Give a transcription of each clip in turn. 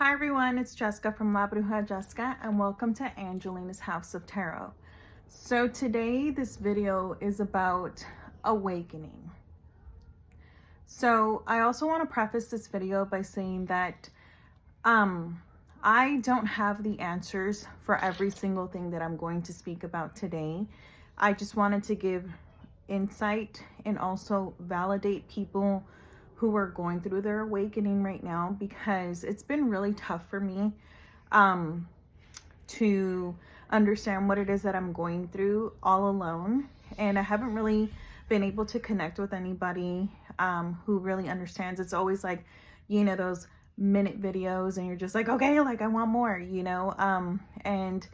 Hi everyone, it's Jessica from La Bruja Jessica and welcome to Angelina's House of Tarot. So today this video is about awakening. So I also want to preface this video by saying that I don't have the answers for every single thing that I'm going to speak about today. I just wanted to give insight and also validate people who are going through their awakening right now, because it's been really tough for me to understand what it is that I'm going through all alone, and I haven't really been able to connect with anybody who really understands. It's always like, you know, those minute videos and you're just like, okay, like I want more, you know, and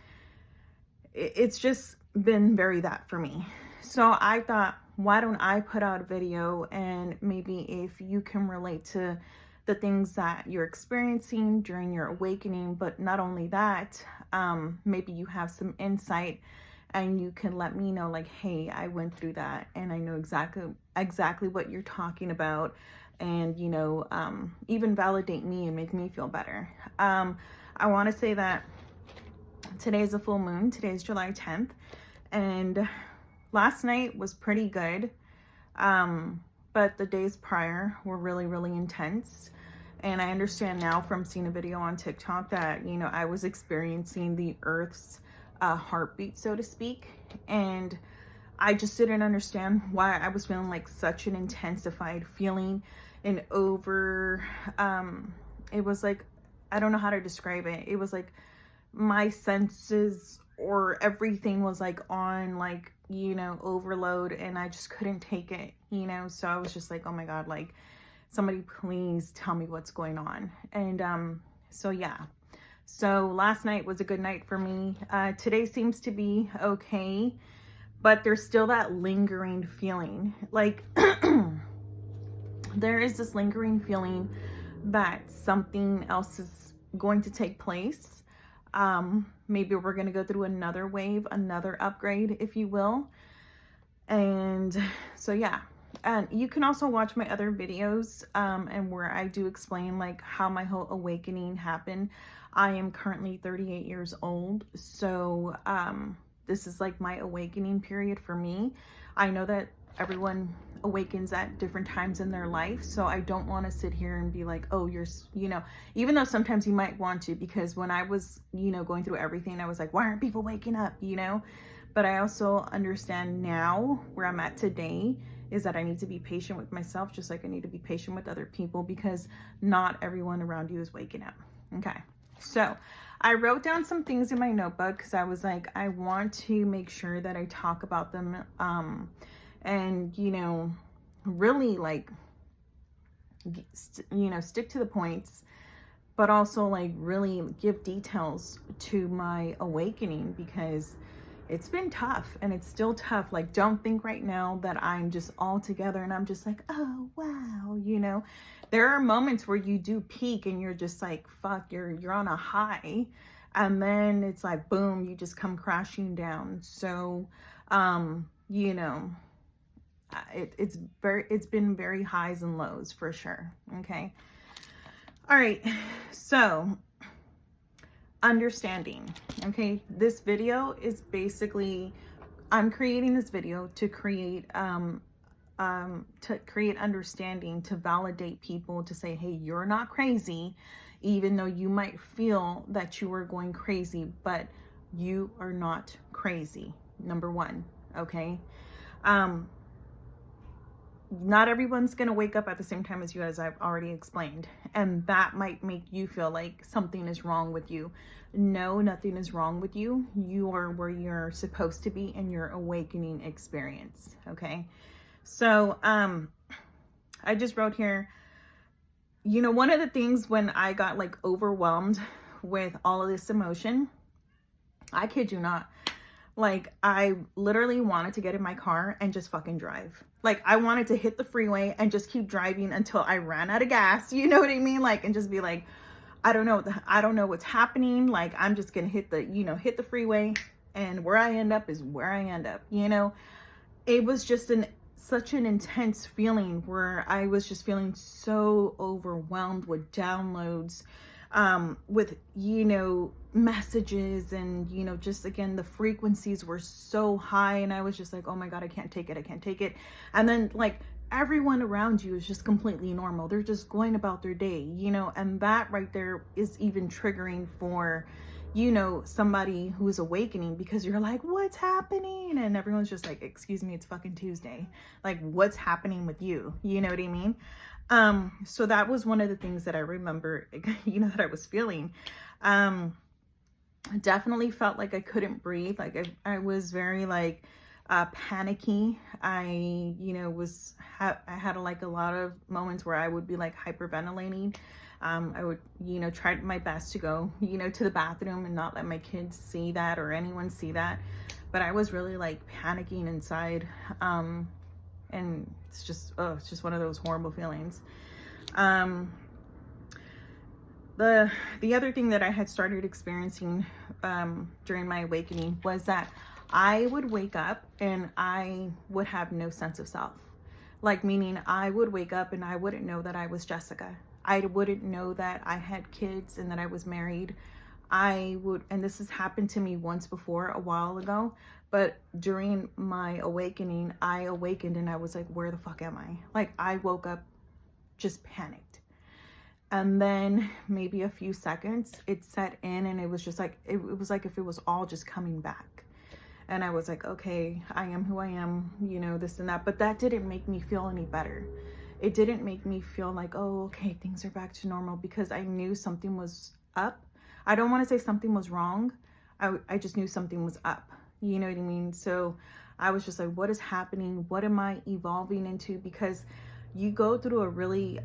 it's just been very that for me. So I thought, why don't I put out a video, and maybe if you can relate to the things that you're experiencing during your awakening, but not only that, maybe you have some insight and you can let me know like, hey, I went through that and I know exactly what you're talking about, and you know, even validate me and make me feel better. I want to say that today is a full moon. Today is July 10th, and last night was pretty good, but the days prior were really intense. And I understand now from seeing a video on TikTok that, you know, I was experiencing the Earth's heartbeat, so to speak. And I just didn't understand why I was feeling like such an intensified feeling and it was like, I don't know how to describe it. It was like my senses or everything was like on, like, you know, overload, and I just couldn't take it, you know. So I was just like, oh my God, like somebody please tell me what's going on. And so yeah, so last night was a good night for me. Today seems to be okay, but there's still that lingering feeling, like there is this lingering feeling that something else is going to take place. Maybe we're going to go through another wave, another upgrade, if you will. And so, yeah. And you can also watch my other videos, and where I do explain like how my whole awakening happened. I am currently 38 years old. So, this is like my awakening period for me. I know that everyone awakens at different times in their life, so I don't want to sit here and be like, oh, you're, you know, even though sometimes you might want to, because when I was, you know, going through everything, I was like, why aren't people waking up, you know? But I also understand now where I'm at today is that I need to be patient with myself, just like I need to be patient with other people, because not everyone around you is waking up. Okay, so I wrote down some things in my notebook because I was like, I want to make sure that I talk about them, and, you know, really like, you know, stick to the points, but also like really give details to my awakening, because it's been tough and it's still tough. Like, don't think right now that I'm just all together and I'm just like, oh, wow. You know, there are moments where you do peak and you're just like, fuck, you're on a high. And then it's like, boom, you just come crashing down. So, you know, it's been very highs and lows for sure. Okay. All right. So understanding. Okay. This video is basically, I'm creating this video to create, understanding, to validate people, to say, hey, you're not crazy, even though you might feel that you are going crazy, but you are not crazy. Number one. Okay. Not everyone's going to wake up at the same time as you, as I've already explained. And that might make you feel like something is wrong with you. No, nothing is wrong with you. You are where you're supposed to be in your awakening experience. Okay. So, I just wrote here, you know, one of the things when I got like overwhelmed with all of this emotion, I kid you not, like I literally wanted to get in my car and just fucking drive. Like I wanted to hit the freeway and just keep driving until I ran out of gas. You know what I mean? Like, and just be like, I don't know what's happening. Like, I'm just going to hit the freeway, and where I end up is where I end up. You know, it was just such an intense feeling where I was just feeling so overwhelmed with downloads, with, you know, messages, and, you know, just again, the frequencies were so high, and I was just like, oh my God, I can't take it. I can't take it. And then like everyone around you is just completely normal. They're just going about their day, you know, and that right there is even triggering for, you know, somebody who's awakening, because you're like, what's happening? And everyone's just like, excuse me, it's fucking Tuesday. Like, what's happening with you? You know what I mean? So that was one of the things that I remember, you know, that I was feeling. Definitely felt like I couldn't breathe. Like I was very like, panicky. I, you know, I had like a lot of moments where I would be like hyperventilating. I would, you know, try my best to go, you know, to the bathroom and not let my kids see that or anyone see that. But I was really like panicking inside. And it's just one of those horrible feelings. The other thing that I had started experiencing during my awakening was that I would wake up and I would have no sense of self. Like, meaning I would wake up and I wouldn't know that I was Jessica. I wouldn't know that I had kids and that I was married. And this has happened to me once before a while ago, but during my awakening, I awakened and I was like, where the fuck am I? Like, I woke up just panicked. And then maybe a few seconds it set in, and it was just like, it was like if it was all just coming back. And I was like, okay, I am who I am, you know, this and that. But that didn't make me feel any better. It didn't make me feel like, oh, okay, things are back to normal, because I knew something was up. I don't want to say something was wrong. I just knew something was up. You know what I mean? So I was just like, what is happening? What am I evolving into? Because you go through a really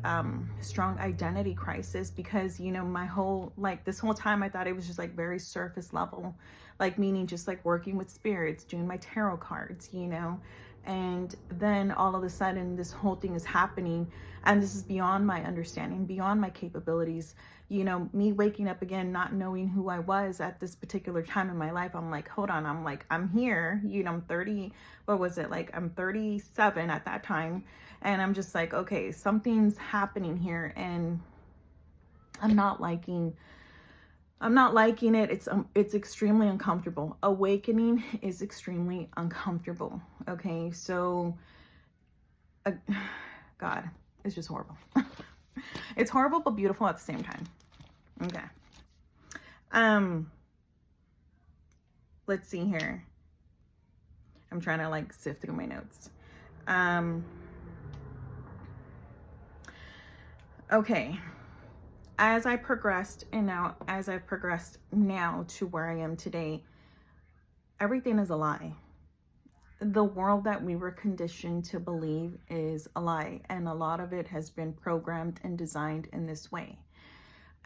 strong identity crisis, because, you know, this whole time I thought it was just like very surface level, like meaning just like working with spirits, doing my tarot cards, you know. And then all of a sudden this whole thing is happening, and this is beyond my understanding, beyond my capabilities. You know, me waking up again, not knowing who I was at this particular time in my life. I'm like, hold on, I'm like, I'm here, you know, I'm 30, what was it? Like, I'm 37 at that time. And I'm just like, okay, something's happening here, and I'm not liking it. It's extremely uncomfortable. Awakening is extremely uncomfortable. Okay. So, God, it's just horrible. It's horrible, but beautiful at the same time. Okay. Let's see here. I'm trying to like sift through my notes. Okay. As I've progressed now to where I am today, everything is a lie. The world that we were conditioned to believe is a lie, and a lot of it has been programmed and designed in this way.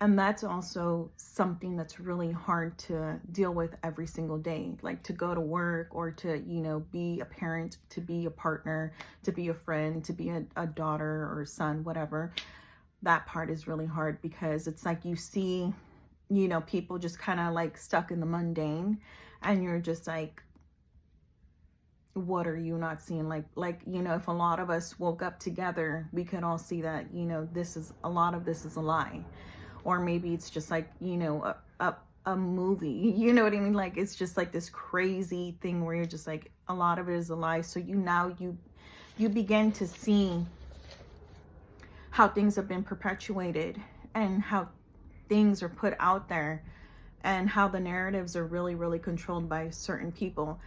And that's also something that's really hard to deal with every single day, like to go to work, or to, you know, be a parent, to be a partner, to be a friend, to be a daughter or son, whatever. That part is really hard, because it's like you see, you know, people just kind of like stuck in the mundane, and you're just like, what are you not seeing? Like, you know, if a lot of us woke up together, we could all see that, you know, a lot of this is a lie. Or maybe it's just like, you know, a movie, you know what I mean? Like, it's just like this crazy thing where you're just like, a lot of it is a lie. So you begin to see how things have been perpetuated, and how things are put out there, and how the narratives are really, really controlled by certain people.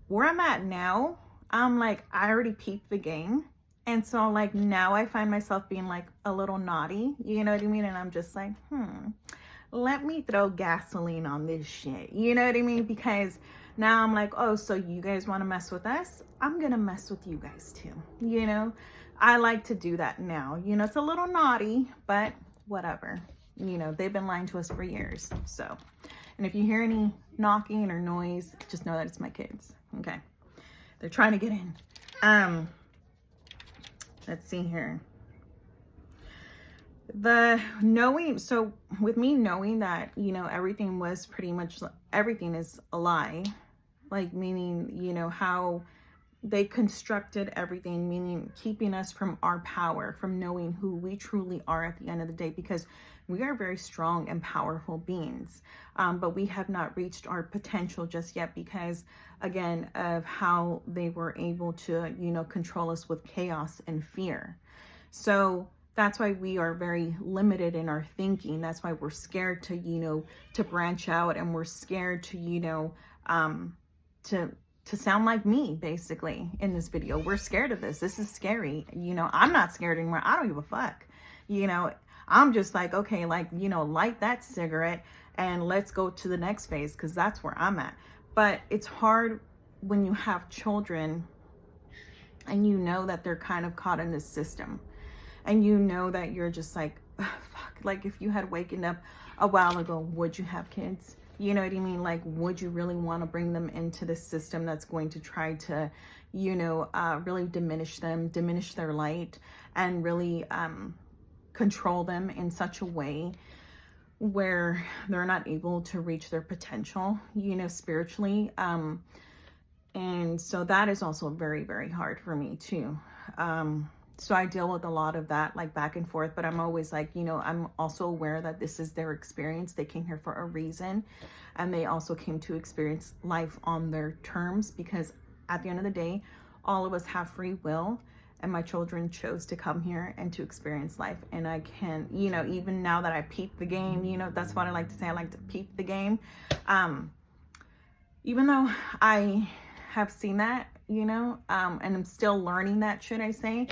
Where I'm at now, I'm like, I already peaked the game. And so like now I find myself being like a little naughty, you know what I mean? And I'm just like, let me throw gasoline on this shit. You know what I mean? Because now I'm like, oh, so you guys want to mess with us? I'm going to mess with you guys too. You know, I like to do that now. You know, it's a little naughty, but whatever. You know, they've been lying to us for years. So, and if you hear any knocking or noise, just know that it's my kids. Okay. They're trying to get in. Let's see here. So with me knowing that, you know, everything is a lie, like meaning, you know, how they constructed everything, meaning keeping us from our power, from knowing who we truly are at the end of the day, because We are very strong and powerful beings, but we have not reached our potential just yet because, again, of how they were able to, you know, control us with chaos and fear. So that's why we are very limited in our thinking. That's why we're scared to, you know, to branch out, and we're scared to, you know, to sound like me, basically, in this video. We're scared of this. This is scary. You know, I'm not scared anymore. I don't give a fuck. You know, I'm just like, okay, like, you know, light that cigarette and let's go to the next phase, because that's where I'm at. But it's hard when you have children and you know that they're kind of caught in this system, and you know that you're just like, oh, fuck, like if you had waken up a while ago, would you have kids? You know what I mean? Like, would you really want to bring them into this system that's going to try to, you know, really diminish them, diminish their light, and really control them in such a way where they're not able to reach their potential, you know, spiritually. And so that is also very, very hard for me too. So I deal with a lot of that, like back and forth, but I'm always like, you know, I'm also aware that this is their experience. They came here for a reason, and they also came to experience life on their terms, because at the end of the day, all of us have free will, and my children chose to come here and to experience life. And I can, you know, even now that I peep the game, you know, that's what I like to say. I like to peep the game. Even though I have seen that, you know, and I'm still learning that, should I say,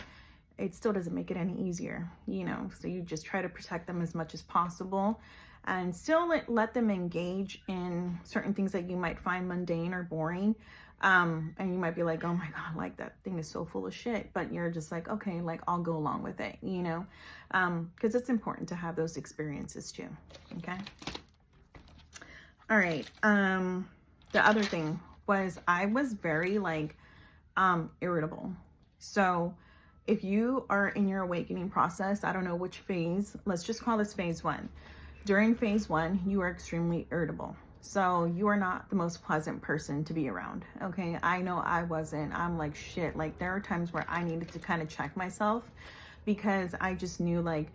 it still doesn't make it any easier, you know. So you just try to protect them as much as possible, and still let them engage in certain things that you might find mundane or boring. And you might be like, oh my God, like that thing is so full of shit. But you're just like, okay, like I'll go along with it, you know, because it's important to have those experiences too. Okay. All right. The other thing was I was very like irritable. So if you are in your awakening process, I don't know which phase, let's just call this phase 1. During phase 1, you are extremely irritable. So you are not the most pleasant person to be around. Okay. I know I wasn't. I'm like, shit. Like there are times where I needed to kind of check myself, because I just knew like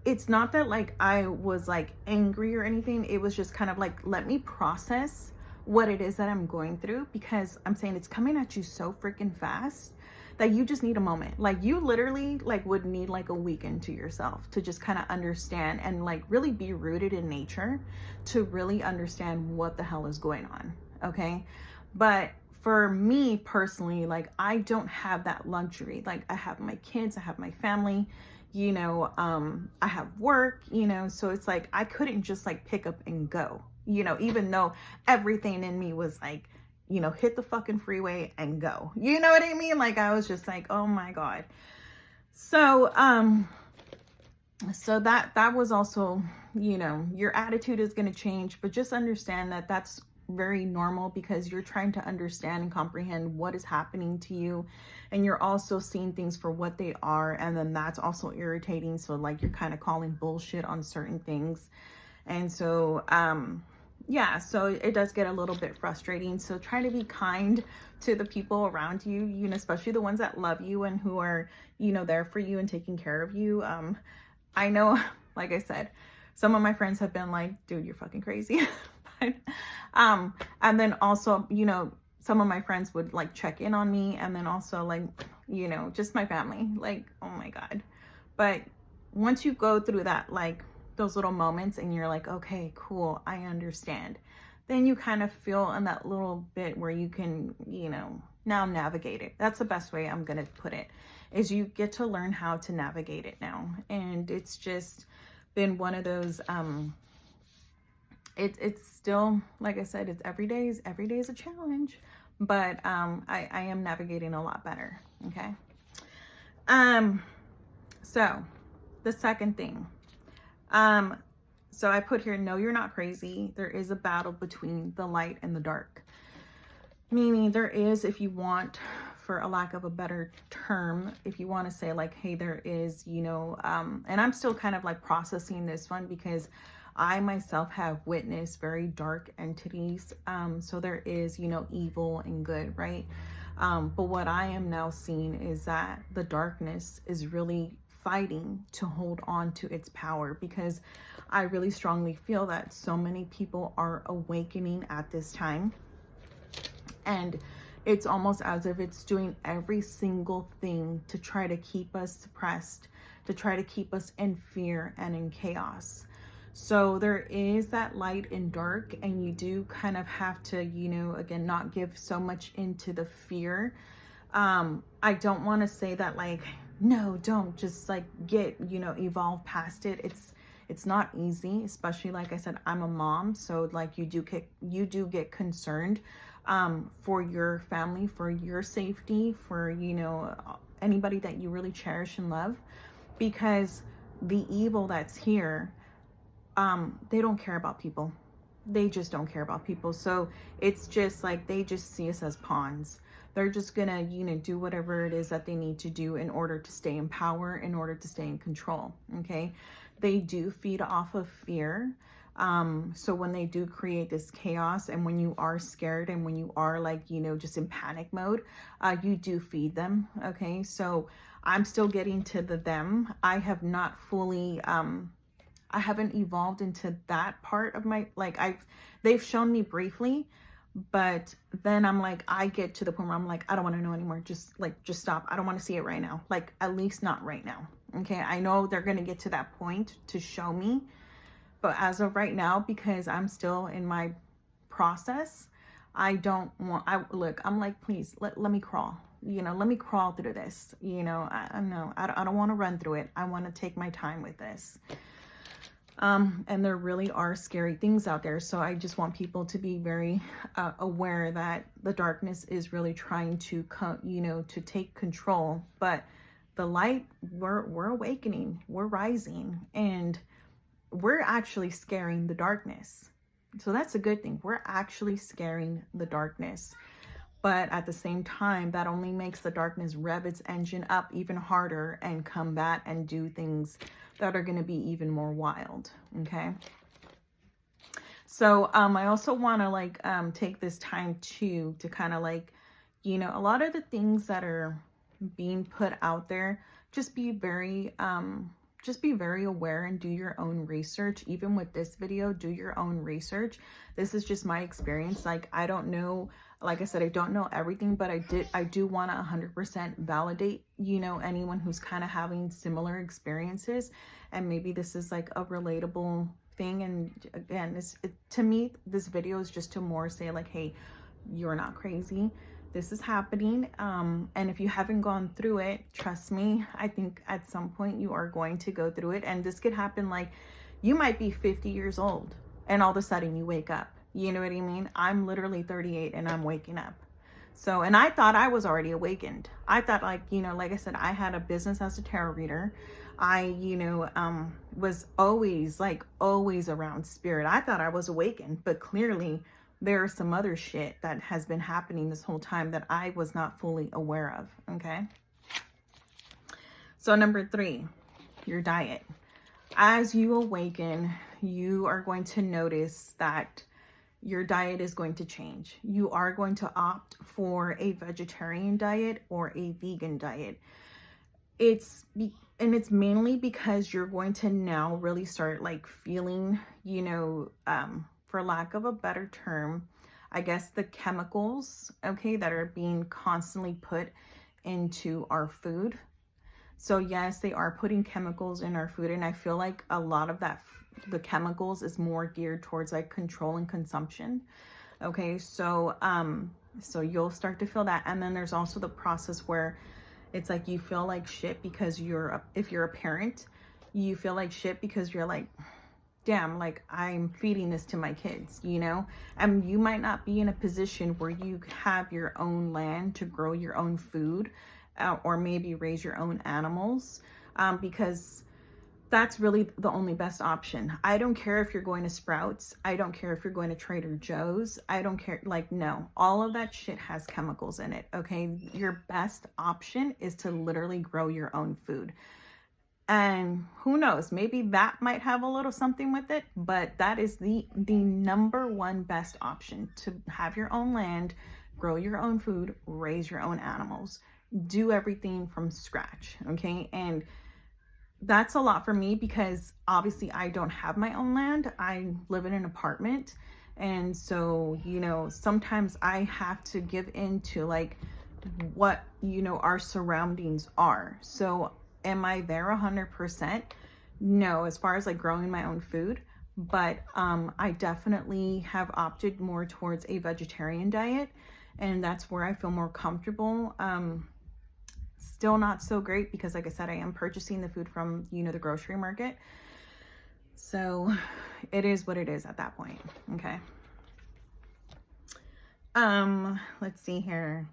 it's not that like I was like angry or anything. It was just kind of like, let me process what it is that I'm going through, because I'm saying it's coming at you so freaking fast that you just need a moment. Like you literally like would need like a weekend to yourself to just kind of understand and like really be rooted in nature to really understand what the hell is going on. Okay. But for me personally, like I don't have that luxury. Like I have my kids, I have my family, you know, I have work, you know, so it's like I couldn't just like pick up and go, you know, even though everything in me was like, you know, hit the fucking freeway and go. You know what I mean? Like I was just like, oh my God. So so that was also, you know, your attitude is going to change, but just understand that that's very normal, because you're trying to understand and comprehend what is happening to you, and you're also seeing things for what they are, and then that's also irritating. So like you're kind of calling bullshit on certain things, and so yeah, so it does get a little bit frustrating. So try to be kind to the people around you, you know, especially the ones that love you and who are, you know, there for you and taking care of you. I know, like I said, some of my friends have been like, dude, you're fucking crazy. But, and then also, you know, some of my friends would like check in on me, and then also like, you know, just my family, like, oh my God. But once you go through that, like those little moments, and you're like, okay, cool, I understand, then you kind of feel in that little bit where you can, you know, now navigate it. That's the best way I'm going to put it, is you get to learn how to navigate it now. And it's just been one of those, it's still, like I said, it's every day is a challenge, but I am navigating a lot better. Okay. So the second thing, so I put here, no, you're not crazy. There is a battle between the light and the dark. Meaning there is, if you want, for a lack of a better term, if you want to say like, hey, there is, you know, and I'm still kind of like processing this one, because I myself have witnessed very dark entities. So there is, you know, evil and good, right? But what I am now seeing is that the darkness is really fighting to hold on to its power, because I really strongly feel that so many people are awakening at this time. And it's almost as if it's doing every single thing to try to keep us suppressed, to try to keep us in fear and in chaos. So there is that light and dark, and you do kind of have to, you know, again, not give so much into the fear. I don't want to say that like, no, don't just like get, you know, evolve past it. It's not easy, especially like I said, I'm a mom, so like you do get concerned for your family, for your safety, for, you know, anybody that you really cherish and love, because the evil that's here, they don't care about people. They just don't care about people. So it's just like they just see us as pawns. They're just gonna, you know, do whatever it is that they need to do in order to stay in power, in order to stay in control. Okay, they do feed off of fear. So when they do create this chaos, and when you are scared, and when you are like, you know, just in panic mode, you do feed them. Okay, so I'm still getting to the them. I have not fully I haven't evolved into that part of my, like, they've shown me briefly, but then I'm like, I get to the point where I'm like, I don't want to know anymore. Just stop. I don't want to see it right now. Like, at least not right now. Okay. I know they're going to get to that point to show me, but as of right now, because I'm still in my process, I don't want, I'm like, please let me crawl, you know, let me crawl through this, you know, I don't want to run through it. I want to take my time with this. And there really are scary things out there. So I just want people to be very aware that the darkness is really trying to come, you know, to take control. But the light, we're awakening, we're rising, and we're actually scaring the darkness. So that's a good thing. We're actually scaring the darkness. But at the same time, that only makes the darkness rev its engine up even harder and combat and do things that are going to be even more wild. Okay. So I also want to like take this time to kind of like, you know, a lot of the things that are being put out there, just be very aware and do your own research. Even with this video, do your own research. This is just my experience. Like, I don't know, like I said, I don't know everything, but I do want to 100% validate, you know, anyone who's kind of having similar experiences. And maybe this is like a relatable thing. And again, to me, this video is just to more say like, hey, you're not crazy. This is happening. And if you haven't gone through it, trust me, I think at some point you are going to go through it. And this could happen, like, you might be 50 years old and all of a sudden you wake up. You know what I mean? I'm literally 38 and I'm waking up. So, and I thought I was already awakened. I thought, like, you know, like I said, I had a business as a tarot reader. I, you know, was always around spirit. I thought I was awakened, but clearly there's some other shit that has been happening this whole time that I was not fully aware of. Okay. So number 3, your diet. As you awaken, you are going to notice that your diet is going to change. You are going to opt for a vegetarian diet or a vegan diet. It's mainly because you're going to now really start like feeling, you know, for lack of a better term, I guess the chemicals, okay, that are being constantly put into our food. So yes, they are putting chemicals in our food, and I feel like a lot of that, the chemicals, is more geared towards like control and consumption. Okay, so so you'll start to feel that. And then there's also the process where it's like you feel like shit because if you're a parent, you feel like shit because you're like, damn, like I'm feeding this to my kids, you know? And you might not be in a position where you have your own land to grow your own food, or maybe raise your own animals, because that's really the only best option. I don't care if you're going to Sprouts. I don't care if you're going to Trader Joe's. I don't care. Like, no, all of that shit has chemicals in it. Okay. Your best option is to literally grow your own food. And who knows, maybe that might have a little something with it, but that is the number one best option: to have your own land, grow your own food, raise your own animals, do everything from scratch. Okay. And that's a lot for me because obviously I don't have my own land. I live in an apartment. And so, sometimes I have to give in to like what, our surroundings are. So am I there 100%? No, as far as like growing my own food, but I definitely have opted more towards a vegetarian diet, and that's where I feel more comfortable. Still not so great because, like I said, I am purchasing the food from, the grocery market. So it is what it is at that point. Okay. Let's see here.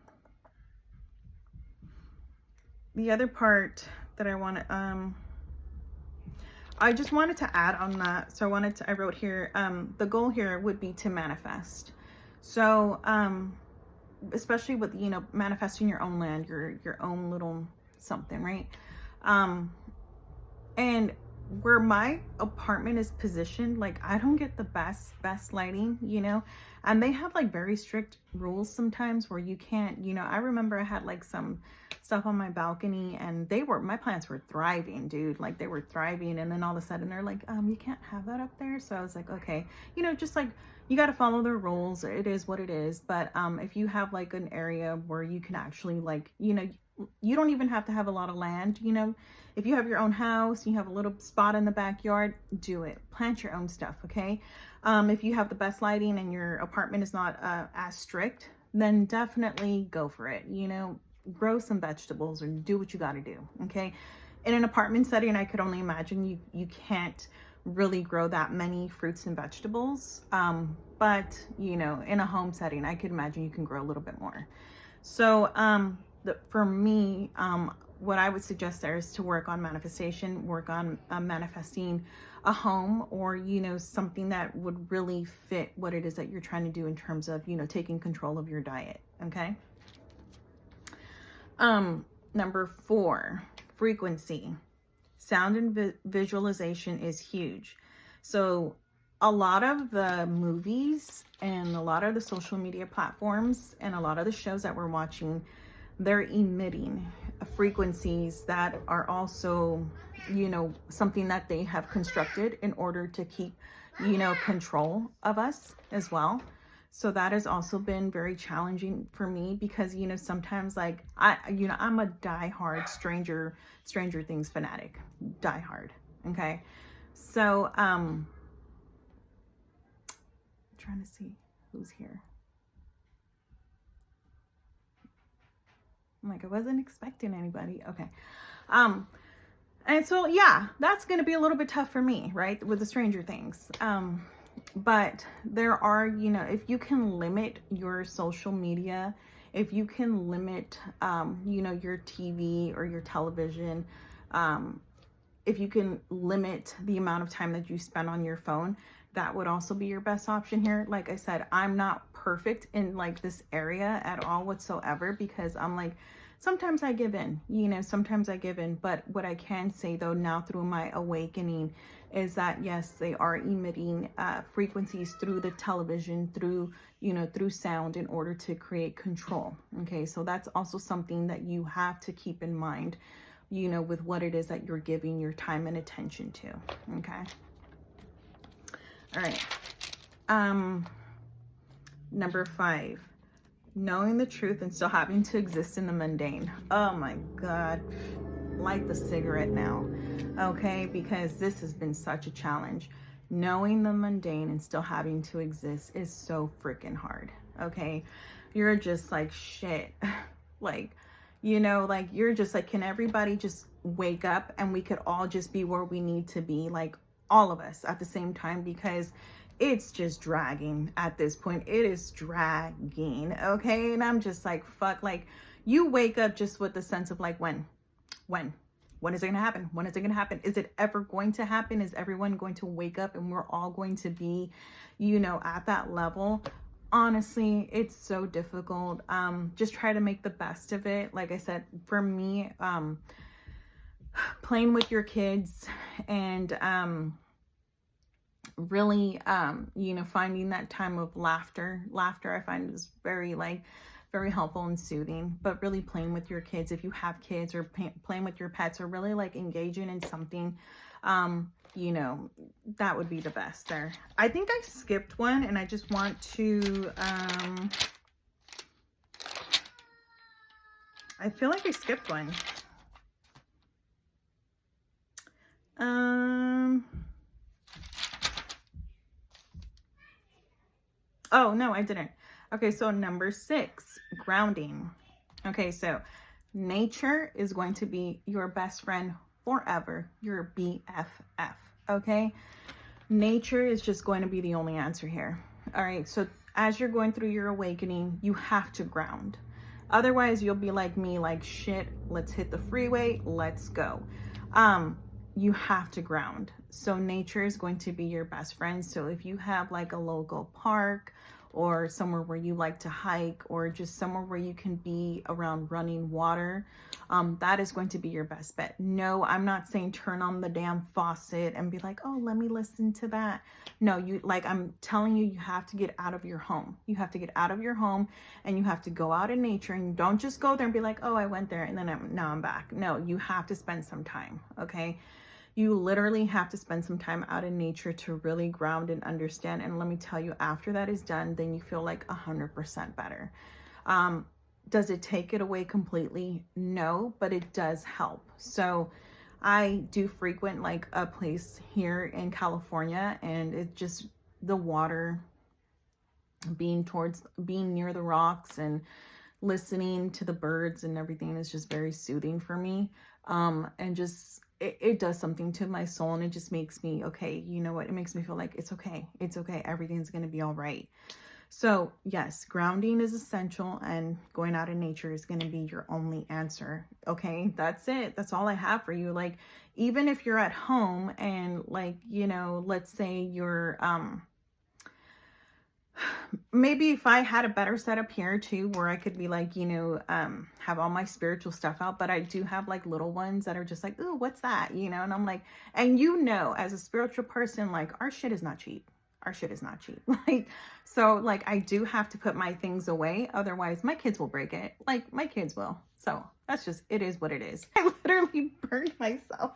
The other part that I just wanted to add on that. So I wrote here, the goal here would be to manifest. So, especially with, manifesting your own land, your own little something, right? And where my apartment is positioned, like I don't get the best lighting, and they have like very strict rules sometimes where you can't, I remember I had like some stuff on my balcony and my plants were thriving, dude. Like they were thriving, and then all of a sudden they're like, you can't have that up there. So I was like, okay, just like you got to follow the rules. It is what it is. But if you have like an area where you can actually like, you don't even have to have a lot of land, if you have your own house, you have a little spot in the backyard, do it. Plant your own stuff, okay? If you have the best lighting and your apartment is not as strict, then definitely go for it. Grow some vegetables or do what you got to do, okay? In an apartment setting, I could only imagine you can't really grow that many fruits and vegetables. But, in a home setting, I could imagine you can grow a little bit more. So, for me, what I would suggest there is to work on manifestation, work on manifesting a home or, something that would really fit what it is that you're trying to do in terms of, taking control of your diet. Okay. Number 4, frequency. Sound and visualization is huge. So a lot of the movies and a lot of the social media platforms and a lot of the shows that we're watching, they're emitting frequencies that are also, something that they have constructed in order to keep, control of us as well. So that has also been very challenging for me because, sometimes like I'm a diehard Stranger Things fanatic, diehard. Okay. So, trying to see who's here. I'm like, I wasn't expecting anybody. Okay. And so, yeah, that's going to be a little bit tough for me, right? With the Stranger Things. But there are, if you can limit your social media, if you can limit, your TV or your television, if you can limit the amount of time that you spend on your phone, that would also be your best option here. Like I said, I'm not perfect in like this area at all whatsoever because I'm like, sometimes I give in, but what I can say though now through my awakening is that yes, they are emitting frequencies through the television, through sound in order to create control. Okay, so that's also something that you have to keep in mind, with what it is that you're giving your time and attention to. Okay. All right. Number 5, knowing the truth and still having to exist in the mundane. Oh my God. Light the cigarette now. Okay. Because this has been such a challenge. Knowing the mundane and still having to exist is so freaking hard. Okay. You're just like, shit. Like, you're just like, can everybody just wake up and we could all just be where we need to be? Like, all of us at the same time, because it's just dragging at this point. It is dragging. Okay. And I'm just like, fuck, like you wake up just with the sense of like, when is it going to happen? When is it going to happen? Is it ever going to happen? Is everyone going to wake up and we're all going to be, at that level? Honestly, it's so difficult. Just try to make the best of it. Like I said, for me, playing with your kids and really finding that time of laughter I find is very like very helpful and soothing. But really playing with your kids, if you have kids, or playing with your pets, or really like engaging in something, you know, that would be the best there. I think I skipped one, and I just want to, I feel like I skipped one. Oh, no, I didn't. Okay, so number 6, grounding. Okay, so nature is going to be your best friend forever, your BFF, okay? Nature is just going to be the only answer here. All right, so as you're going through your awakening, you have to ground. Otherwise, you'll be like me, like, shit, let's hit the freeway, let's go. You have to ground. So nature is going to be your best friend. So if you have like a local park, or somewhere where you like to hike, or just somewhere where you can be around running water, that is going to be your best bet. No, I'm not saying turn on the damn faucet and be like, oh, let me listen to that. No, you, like, I'm telling you, you have to get out of your home. You have to get out of your home, and you have to go out in nature, and don't just go there and be like, oh, I went there and then now I'm back. No, you have to spend some time, okay? You literally have to spend some time out in nature to really ground and understand. And let me tell you, after that is done, then you feel like 100% better. Does it take it away completely? No, but it does help. So I do frequent like a place here in California, and it just, the water, being near the rocks and listening to the birds and everything is just very soothing for me. And just, it does something to my soul, and it just makes me, okay, you know what? It makes me feel like it's okay. It's okay. Everything's going to be all right. So yes, grounding is essential, and going out in nature is going to be your only answer. Okay. That's it. That's all I have for you. Like, even if you're at home and, like, you know, let's say you're, maybe if I had a better setup here too, where I could be like, you know, have all my spiritual stuff out, but I do have like little ones that are just like, ooh, what's that? You know? And I'm like, and you know, as a spiritual person, like, our shit is not cheap. Our shit is not cheap. Like, so like, I do have to put my things away. Otherwise my kids will break it. Like, my kids will. So that's just, it is what it is. I literally burned myself.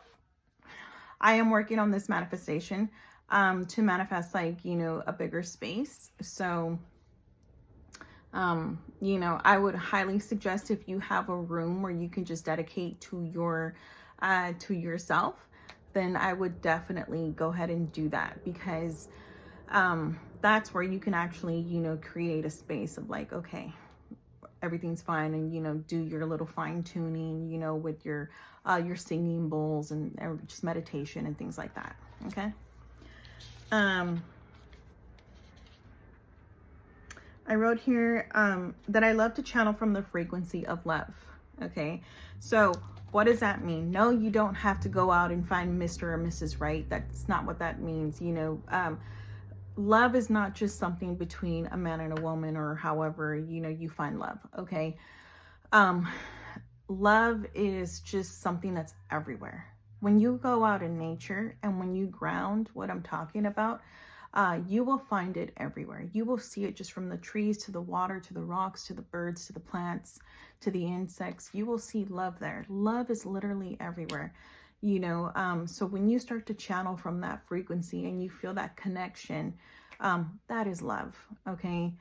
I am working on this manifestation to manifest, like, you know, a bigger space. So, you know, I would highly suggest, if you have a room where you can just dedicate to yourself, then I would definitely go ahead and do that, because, that's where you can actually, you know, create a space of like, okay, everything's fine, and, you know, do your little fine tuning, you know, with your singing bowls and just meditation and things like that. Okay. I wrote here, that I love to channel from the frequency of love. Okay. So what does that mean? No, you don't have to go out and find Mr. or Mrs. Right. That's not what that means. You know, love is not just something between a man and a woman, or however, you know, you find love. Okay. Love is just something that's everywhere. When you go out in nature and when you ground, what I'm talking about, you will find it everywhere. You will see it just from the trees to the water, to the rocks, to the birds, to the plants, to the insects. You will see love there. Love is literally everywhere, you know. So when you start to channel from that frequency and you feel that connection, that is love. Okay.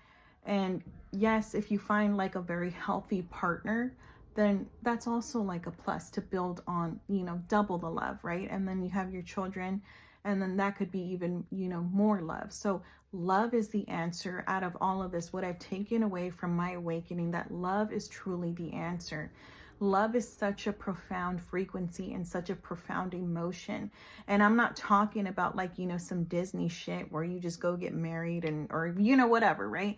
And yes, if you find like a very healthy partner, then that's also like a plus to build on, you know, double the love, right? And then you have your children, and then that could be even, you know, more love. So love is the answer out of all of this. What I've taken away from my awakening, that love is truly the answer. Love is such a profound frequency and such a profound emotion. And I'm not talking about like, you know, some Disney shit where you just go get married and, or, you know, whatever, right?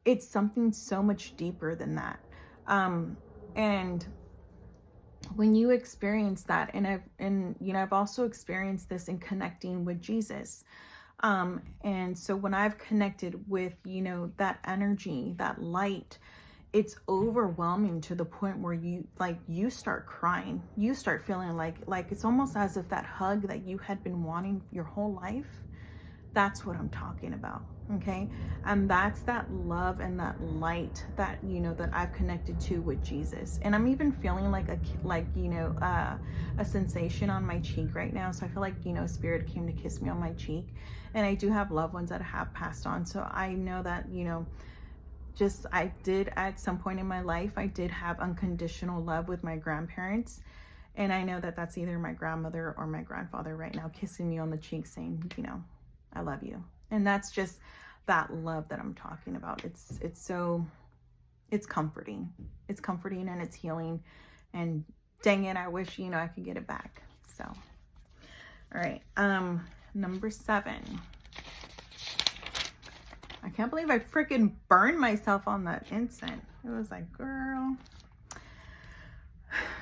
It's something so much deeper than that. And when you experience that, and you know, I've also experienced this in connecting with Jesus. And so when I've connected with, you know, that energy, that light, it's overwhelming to the point where you start crying. You start feeling like it's almost as if that hug that you had been wanting your whole life, That's what I'm talking about. Okay. And that's that love and that light that, that I've connected to with Jesus. And I'm even feeling like a sensation on my cheek right now. So I feel like, spirit came to kiss me on my cheek. And I do have loved ones that have passed on. So I know that, I did at some point in my life, I did have unconditional love with my grandparents. And I know that that's either my grandmother or my grandfather right now kissing me on the cheek saying, I love you. And that's just that love that I'm talking about. It's comforting. It's comforting and it's healing. And dang it, I wish, I could get it back. So, all right. Number 7. I can't believe I freaking burned myself on that incense. It was like, girl.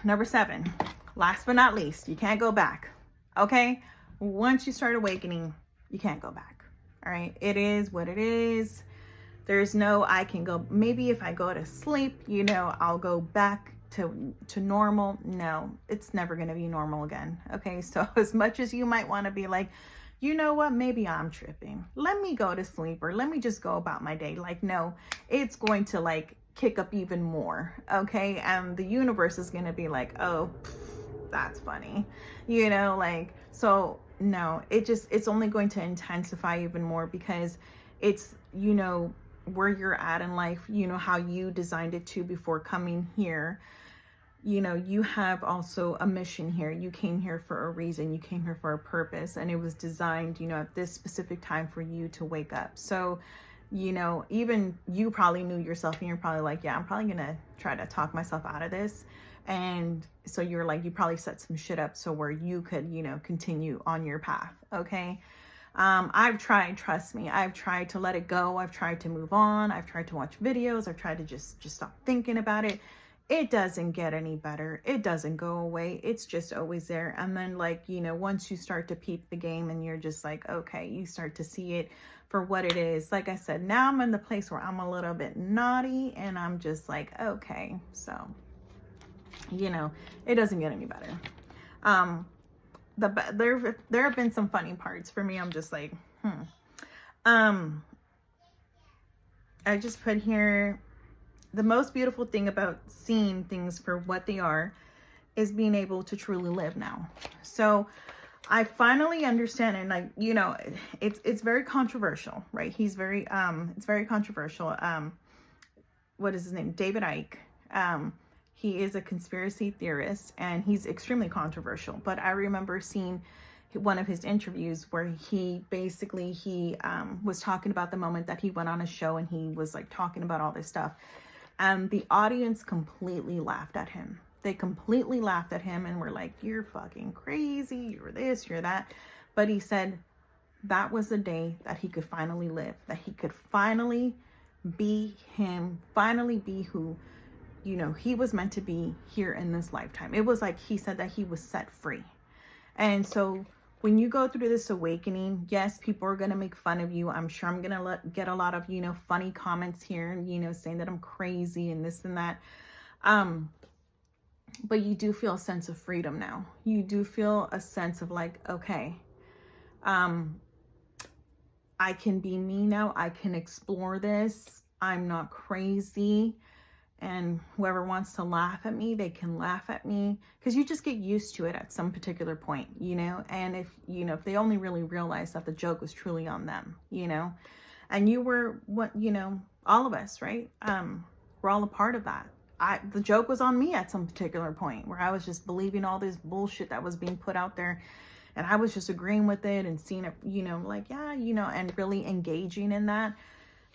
Number 7. Last but not least, you can't go back. Okay? Once you start awakening, you can't go back. All right. It is what it is. There's no, I can go, maybe if I go to sleep, I'll go back to normal. No, it's never going to be normal again. Okay. So as much as you might want to be like, you know what, maybe I'm tripping. Let me go to sleep or let me just go about my day. Like, no, it's going to like kick up even more. Okay. And the universe is going to be like, oh, that's funny. So no, it's only going to intensify even more because it's, where you're at in life, how you designed it to before coming here. You have also a mission here. You came here for a reason. You came here for a purpose, and it was designed, at this specific time for you to wake up. So, even you probably knew yourself and you're probably like, yeah, I'm probably going to try to talk myself out of this. And so you're like, you probably set some shit up so where you could, continue on your path. Okay. I've tried, trust me, I've tried to let it go. I've tried to move on. I've tried to watch videos. I've tried to just stop thinking about it. It doesn't get any better. It doesn't go away. It's just always there. And then once you start to peep the game and you're just like, okay, you start to see it for what it is. Like I said, now I'm in the place where I'm a little bit naughty and I'm just like, okay, so, it doesn't get any better. There have been some funny parts for me. I'm just like, I just put here, the most beautiful thing about seeing things for what they are is being able to truly live now. So I finally understand, and it's very controversial, right? He's very, it's very controversial. What is his name? David Icke. He is a conspiracy theorist and he's extremely controversial. But I remember seeing one of his interviews where he was talking about the moment that he went on a show and he was like talking about all this stuff. And the audience completely laughed at him. They completely laughed at him and were like, you're fucking crazy. You're this, you're that. But he said that was the day that he could finally live, that he could finally be him, finally be who, he was meant to be here in this lifetime. It was like he said that he was set free. And so when you go through this awakening, yes, people are going to make fun of you. I'm sure I'm going to get a lot of, funny comments here, saying that I'm crazy and this and that. But you do feel a sense of freedom now. You do feel a sense of like, okay, I can be me now. I can explore this. I'm not crazy. And whoever wants to laugh at me, they can laugh at me, because you just get used to it at some particular point, and if they only really realize that the joke was truly on them, and you were all of us, right? We're all a part of that. The joke was on me at some particular point where I was just believing all this bullshit that was being put out there. And I was just agreeing with it and seeing it, and really engaging in that.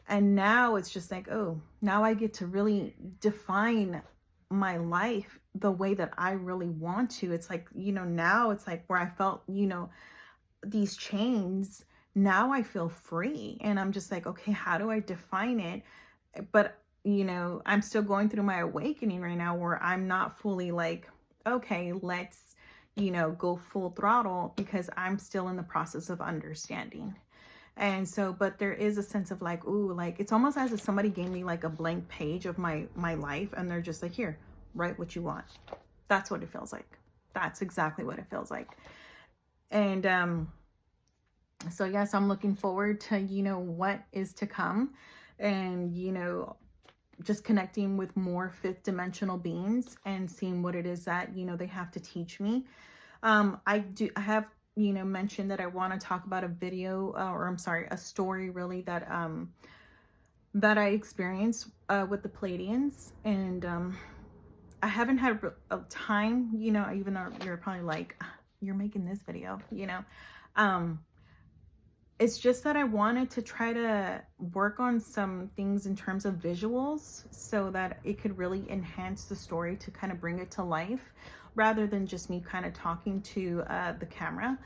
And now it's just like, oh, now I get to really define my life the way that I really want to. It's like, now it's like where I felt, these chains, now I feel free. And I'm just like, okay, how do I define it? But, I'm still going through my awakening right now where I'm not fully like, okay, let's, go full throttle, because I'm still in the process of understanding. And so, but there is a sense of like, ooh, like, it's almost as if somebody gave me like a blank page of my life. And they're just like, here, write what you want. That's what it feels like. That's exactly what it feels like. And, So yes, I'm looking forward to, what is to come, and, just connecting with more fifth dimensional beings and seeing what it is that, they have to teach me. I have, mentioned that I want to talk about a video, or I'm sorry, a story really that I experienced with the Pleiadians. And I haven't had a time, even though you're probably like, you're making this video, it's just that I wanted to try to work on some things in terms of visuals so that it could really enhance the story to kind of bring it to life, rather than just me kind of talking to the camera.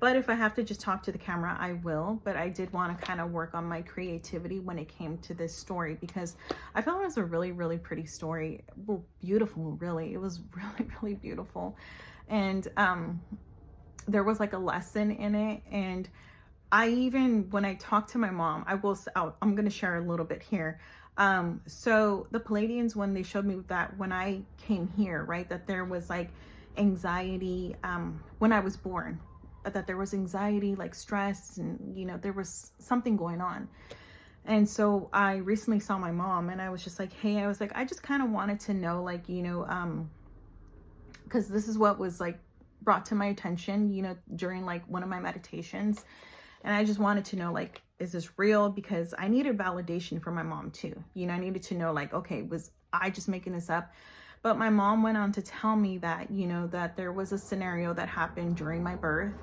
But if I have to just talk to the camera, I will. But I did want to kind of work on my creativity when it came to this story, because I felt it was a really, really pretty story. Well, beautiful, really. It was really, really beautiful. And there was like a lesson in it. And I even, when I talked to my mom, I'm going to share a little bit here. So the Pleiadians, when they showed me that when I came here, right, that there was like anxiety when I was born, that there was anxiety, like stress, and, there was something going on. And so I recently saw my mom, and I was just like, hey, I was like, I just kind of wanted to know, like, because this is what was like brought to my attention, during like one of my meditations. And I just wanted to know, like, is this real? Because I needed validation from my mom too. I needed to know, like, okay, was I just making this up? But my mom went on to tell me that, that there was a scenario that happened during my birth,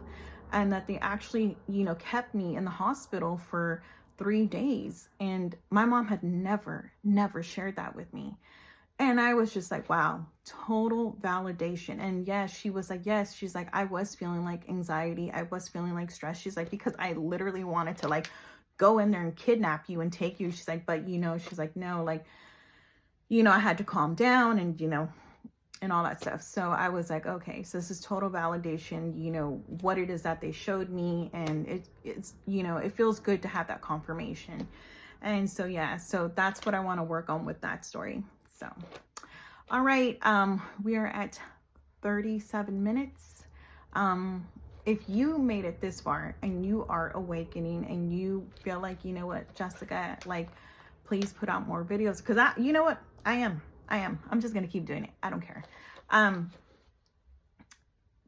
and that they actually, kept me in the hospital for 3 days. And my mom had never shared that with me. And I was just like, wow, total validation. And yes, she was like, yes, she's like, I was feeling like anxiety. I was feeling like stress. She's like, because I literally wanted to like go in there and kidnap you and take you. She's like, but she's like, no, like, I had to calm down and, and all that stuff. So I was like, okay, so this is total validation, what it is that they showed me. And it's, it feels good to have that confirmation. And so, yeah, so that's what I want to work on with that story. So, all right, we are at 37 minutes. If you made it this far and you are awakening and you feel like, you know what, Jessica, like, please put out more videos, because you know what, I am. I'm just going to keep doing it. I don't care.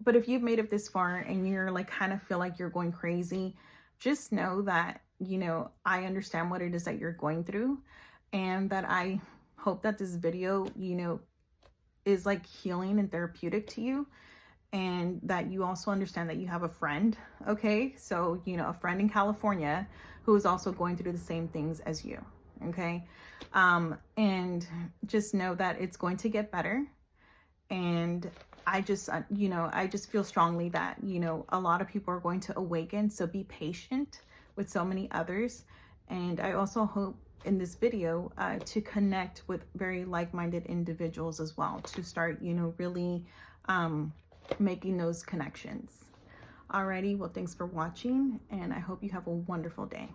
But if you've made it this far and you're like, kind of feel like you're going crazy, just know that, I understand what it is that you're going through, and that I hope that this video, is like healing and therapeutic to you, and that you also understand that you have a friend. Okay. So, a friend in California who is also going through the same things as you. Okay. And just know that it's going to get better. And I just, I just feel strongly that, a lot of people are going to awaken. So be patient with so many others. And I also hope in this video to connect with very like-minded individuals as well, to start, really making those connections. Alrighty, well, thanks for watching, and I hope you have a wonderful day.